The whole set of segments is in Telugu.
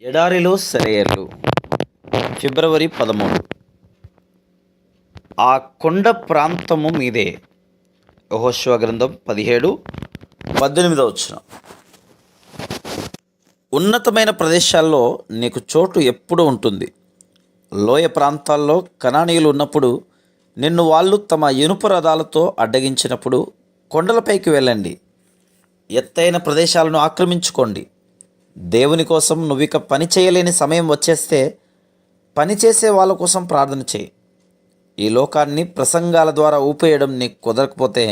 ఎడారిలో సెలయేర్లు ఫిబ్రవరి 13. ఆ కొండ ప్రాంతము మీదే. యెహోషువ గ్రంథం 17:18. ఉన్నతమైన ప్రదేశాల్లో నీకు చోటు ఎప్పుడూ ఉంటుంది. లోయ ప్రాంతాల్లో కనానీయులు ఉన్నప్పుడు, నిన్ను వాళ్ళు తమ ఇనుప రథాలతో అడ్డగించినప్పుడు కొండలపైకి వెళ్ళండి, ఎత్తైన ప్రదేశాలను ఆక్రమించుకోండి. దేవుని కోసం నువ్విక పని చేయలేని సమయం వచ్చేస్తే పనిచేసే వాళ్ళ కోసం ప్రార్థన చేయి. ఈ లోకాన్ని ప్రసంగాల ద్వారా ఊపేయడం నీకు కుదరకపోతే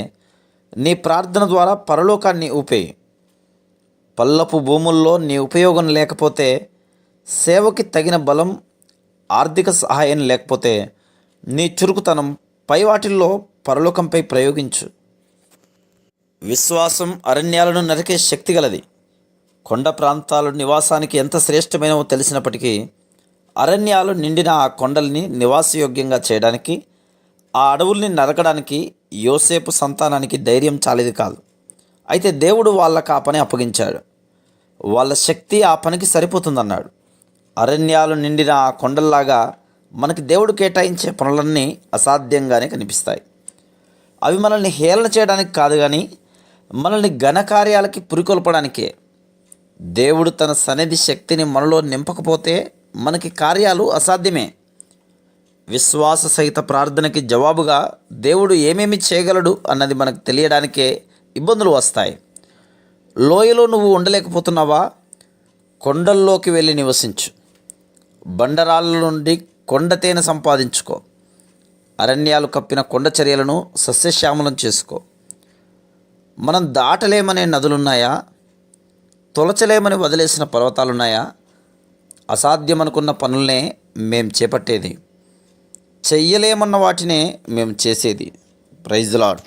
నీ ప్రార్థన ద్వారా పరలోకాన్ని ఊపేయి. పల్లపు భూముల్లో నీ ఉపయోగం లేకపోతే, సేవకి తగిన బలం, ఆర్థిక సహాయం లేకపోతే నీ చురుకుతనం పై వాటిల్లో పరలోకంపై ప్రయోగించు. విశ్వాసం అరణ్యాలను నరికే శక్తి గలది. కొండ ప్రాంతాలు నివాసానికి ఎంత శ్రేష్టమైనవో తెలిసినప్పటికీ, అరణ్యాలు నిండిన ఆ కొండల్ని నివాసయోగ్యంగా చేయడానికి, ఆ అడవుల్ని నరకడానికి యోసేపు సంతానానికి ధైర్యం చాలేది కాదు. అయితే దేవుడు వాళ్ళకు ఆ పని అప్పగించాడు. వాళ్ళ శక్తి ఆ పనికి సరిపోతుందన్నాడు. అరణ్యాలు నిండిన ఆ కొండల్లాగా మనకి దేవుడు కేటాయించే పనులన్నీ అసాధ్యంగానే కనిపిస్తాయి. అవి మనల్ని హేళన చేయడానికి కాదు, కానీ మనల్ని ఘనకార్యాలకి పురికొల్పడానికే. దేవుడు తన సన్నిధి శక్తిని మనలో నింపకపోతే మనకి కార్యాలు అసాధ్యమే. విశ్వాస సహిత ప్రార్థనకి జవాబుగా దేవుడు ఏమేమి చేయగలడు అన్నది మనకు తెలియడానికే ఇబ్బందులు వస్తాయి. లోయలో నువ్వు ఉండలేకపోతున్నావా? కొండల్లోకి వెళ్ళి నివసించు. బండరాళ్ళ నుండి కొండతేనె సంపాదించుకో. అరణ్యాలు కప్పిన కొండ చర్యలను సస్యశ్యామలం చేసుకో. మనం దాటలేమనే నదులున్నాయా? తొలచలేమని వదిలేసిన పర్వతాలున్నాయా? అసాధ్యమనుకున్న పనులనే మేం చేపట్టేది, చెయ్యలేమన్న వాటినే మేము చేసేది. Praise the lord.